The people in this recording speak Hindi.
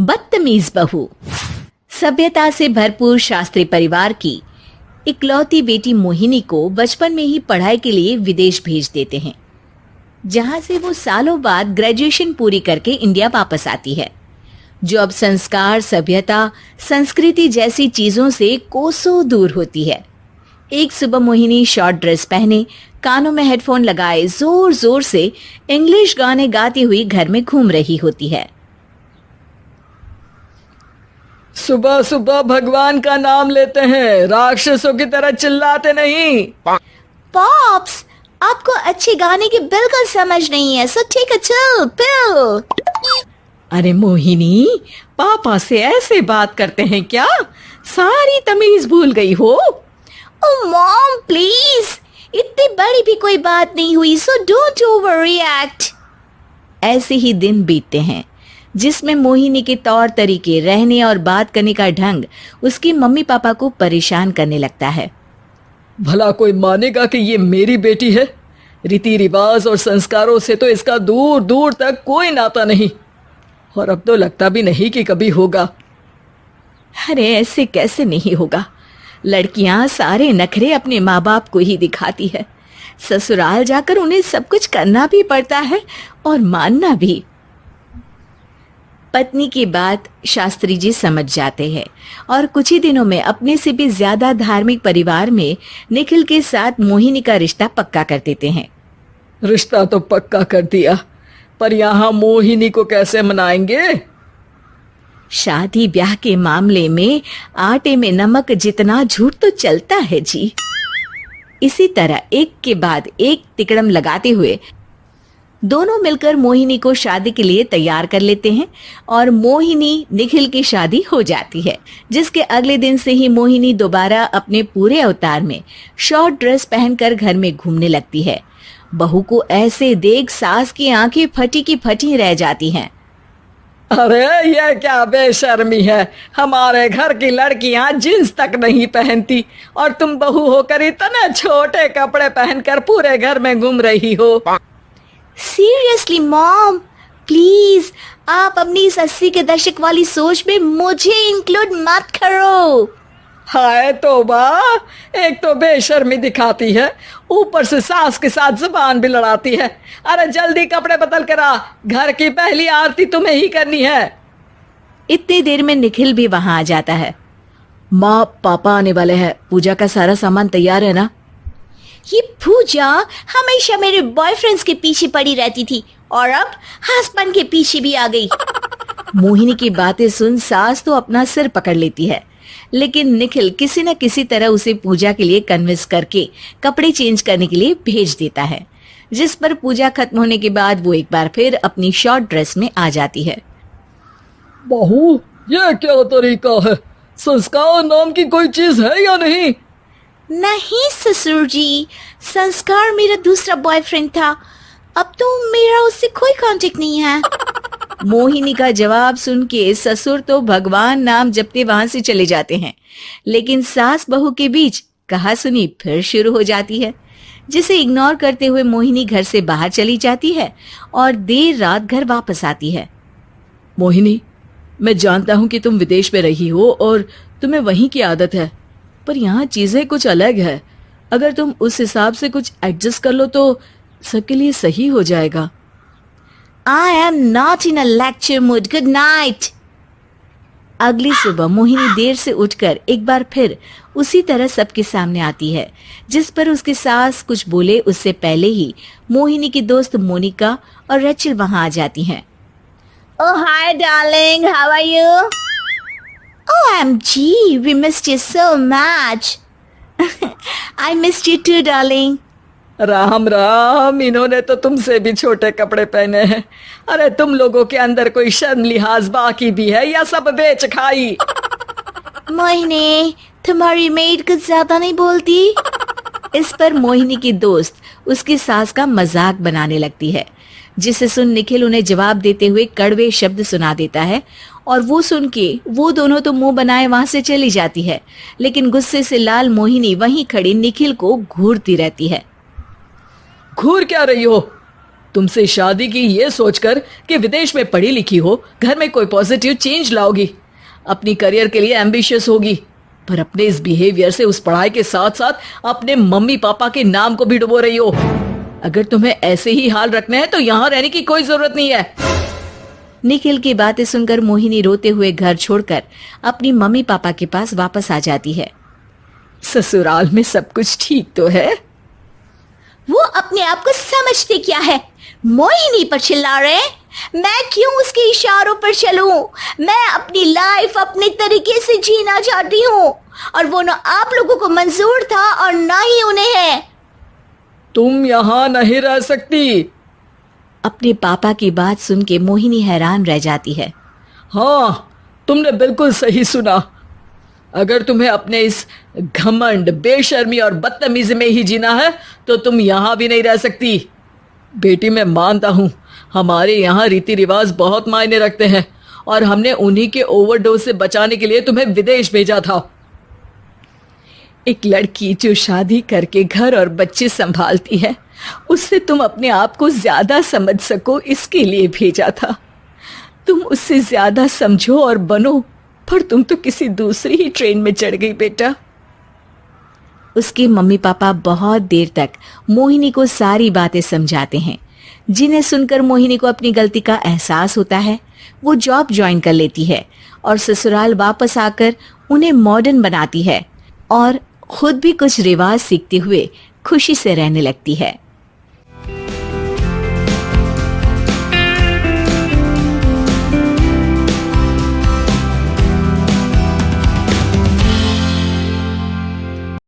बदतमीज बहू। सभ्यता से भरपूर शास्त्री परिवार की इकलौती बेटी मोहिनी को बचपन में ही पढ़ाई के लिए विदेश भेज देते हैं, जहां से वो सालों बाद ग्रेजुएशन पूरी करके इंडिया वापस आती है, जो अब संस्कार, सभ्यता, संस्कृति जैसी चीजों से कोसों दूर होती है। एक सुबह मोहिनी शॉर्ट ड्रेस पहने, कानों में हेडफोन लगाए जोर जोर से इंग्लिश गाने गाती हुई घर में घूम रही होती है। सुबह सुबह भगवान का नाम लेते हैं, राक्षसों की तरह चिल्लाते नहीं। पॉप्स, आपको अच्छे गाने की बिल्कुल समझ नहीं है, so take a chill pill. अरे मोहिनी, पापा से ऐसे बात करते हैं क्या? सारी तमीज भूल गई हो। ओह मॉम प्लीज, इतनी बड़ी भी कोई बात नहीं हुई, सो डोंट ओवर रिएक्ट। ऐसे ही दिन बीतते हैं जिसमें मोहिनी के तौर तरीके, रहने और बात करने का ढंग उसकी मम्मी पापा को परेशान करने लगता है। भला कोई मानेगा कि ये मेरी बेटी है? रीति रिवाज और संस्कारों से तो इसका दूर दूर तक कोई नाता नहीं, और अब तो लगता भी नहीं कि कभी होगा। अरे ऐसे कैसे नहीं होगा? लड़कियां सारे नखरे अपने माँ बाप को ही दिखाती है। ससुराल जाकर उन्हें सब कुछ करना भी पड़ता है और मानना भी। पत्नी की बात शास्त्री जी समझ जाते हैं और कुछ ही दिनों में अपने से भी ज्यादा धार्मिक परिवार में निखिल के साथ मोहिनी का रिश्ता पक्का कर देते हैं। रिश्ता तो पक्का कर दिया, पर यहाँ मोहिनी को कैसे मनाएंगे? शादी ब्याह के मामले में आटे में नमक जितना झूठ तो चलता है जी। इसी तरह एक के बाद एक तिकड़म लगाते हुए दोनों मिलकर मोहिनी को शादी के लिए तैयार कर लेते हैं और मोहिनी निखिल की शादी हो जाती है, जिसके अगले दिन से ही मोहिनी दोबारा अपने पूरे अवतार में शॉर्ट ड्रेस पहनकर घर में घूमने लगती है। बहू को ऐसे देख सास की आंखें फटी की फटी रह जाती हैं। अरे ये क्या बेशर्मी है, हमारे घर की लड़कियां जींस तक नहीं पहनती और तुम बहू होकर इतने छोटे कपड़े पहनकर पूरे घर में घूम रही हो। सीरियसली मॉम, प्लीज आप अपनी इस 80 के दशक वाली सोच में मुझे इंक्लूड मत करो। हाय तौबा, एक तो बेशर्मी दिखाती है, ऊपर से सास के साथ जुबान भी लड़ाती है। अरे जल्दी कपड़े बदल कर आ, घर की पहली आरती तुम्हें ही करनी है। इतनी देर में निखिल भी वहां आ जाता है। माँ, पापा आने वाले हैं, पूजा का सारा सामान तैयार है ना? ये पूजा हमेशा मेरे बॉयफ्रेंड्स के पीछे पड़ी रहती थी और अब हस्बैंड के पीछे भी आ गई। मोहिनी की बातें सुन सास तो अपना सिर पकड़ लेती है, लेकिन निखिल किसी न किसी तरह उसे पूजा के लिए कन्विंस करके कपड़े चेंज करने के लिए भेज देता है, जिस पर पूजा खत्म होने के बाद वो एक बार फिर अपनी शॉर्ट ड्रेस में आ जाती है। बहू, ये क्या तरीका है? संस्कार नाम की कोई चीज है या नहीं? नहीं ससुर जी, संस्कार मेरा दूसरा बॉयफ्रेंड था, अब तो मेरा उससे कोई कांटेक्ट नहीं है। मोहिनी का जवाब सुन के ससुर तो भगवान नाम जपते वहां से चले जाते हैं, लेकिन सास बहू के बीच कहासुनी फिर शुरू हो जाती है, जिसे इग्नोर करते हुए मोहिनी घर से बाहर चली जाती है और देर रात घर वापस आती है। मोहिनी, मैं जानता हूँ कि तुम विदेश में रही हो और तुम्हें वहीं की आदत है, पर यहाँ चीजें कुछ अलग है। अगर तुम उस हिसाब से कुछ एडजस्ट कर लो तो सबके लिए सही हो जाएगा। I am not in a lecture mood. Good night. अगली सुबह मोहिनी देर से उठकर एक बार फिर उसी तरह सबके सामने आती है, जिस पर उसकी सास कुछ बोले उससे पहले ही मोहिनी की दोस्त मोनिका और रचिल वहां आ जाती हैं। Oh hi darling, how are you? OMG, we missed you so much. I missed you too darling. Ram Ram, इन्होंने तो तुमसे भी छोटे कपड़े पहने हैं। अरे तुम लोगों के अंदर कोई शर्म लिहाज बाकी भी है या सब बेच खाई? मोहिनी, तुम्हारी मेड कुछ ज्यादा नहीं बोलती? इस पर मोहिनी की दोस्त उसकी सास का मजाक बनाने लगती है, जिसे सुन निखिल उन्हें जवाब देते हुए कड़वे शब्द सुना देता है और वो सुन के वो दोनों तो मुंह बनाए वहां से चली जाती है, लेकिन गुस्से से लाल मोहिनी वहीं खड़ी निखिल को घूरती रहती है। घूर क्या रही हो? तुमसे शादी की ये सोचकर कि विदेश में पढ़ी लिखी हो, घर में कोई पॉजिटिव चेंज लाओगी, अपनी करियर के लिए एम्बिशियस होगी, पर अपने इस बिहेवियर से उस पढ़ाई के साथ साथ अपने मम्मी पापा के नाम को भी डुबो रही हो। अगर तुम्हें ऐसे ही हाल रखना है तो यहाँ रहने की कोई जरूरत नहीं है। निखिल की बातें सुनकर मोहिनी रोते हुए घर छोड़कर अपनी मम्मी पापा के पास वापस आ जाती है। ससुराल में सब कुछ ठीक तो है? वो अपने आप को समझते क्या है? मोहिनी पर चिल्ला रहे हैं? मैं क्यों उसके इशारों पर चलूं? मैं अपनी लाइफ अपने तरीके से जीना चाहती हूँ और वो ना आप लोगों को मंजूर था और ना ही उन्हें है। तुम यहाँ नहीं रह सकती। अपने पापा की बात सुन के मोहिनी हैरान रह जाती है। हाँ, तुमने बिल्कुल सही सुना। अगर तुम्हें अपने इस घमंड, बेशर्मी और बदतमीजी में ही जीना है तो तुम यहाँ भी नहीं रह सकती। बेटी, मैं मानता हूँ हमारे यहाँ रीति रिवाज बहुत मायने रखते हैं और हमने उन्हीं के ओवरडोज से बचाने के लिए तुम्हें विदेश भेजा था। एक लड़की जो शादी करके घर और बच्चे संभालती है, उससे तुम अपने आप को ज्यादा समझ सको इसके लिए भेजा था। तुम उससे ज्यादा समझो और बनो, पर तुम तो किसी दूसरी ही ट्रेन में चढ़ गई बेटा। उसके मम्मी पापा बहुत देर तक मोहिनी को सारी बातें समझाते हैं, जिन्हें सुनकर मोहिनी को अपनी गलती का एहसास होता है। वो जॉब ज्वाइन कर लेती है और ससुराल वापस आकर उन्हें मॉडर्न बनाती है और खुद भी कुछ रिवाज सीखते हुए खुशी से रहने लगती है।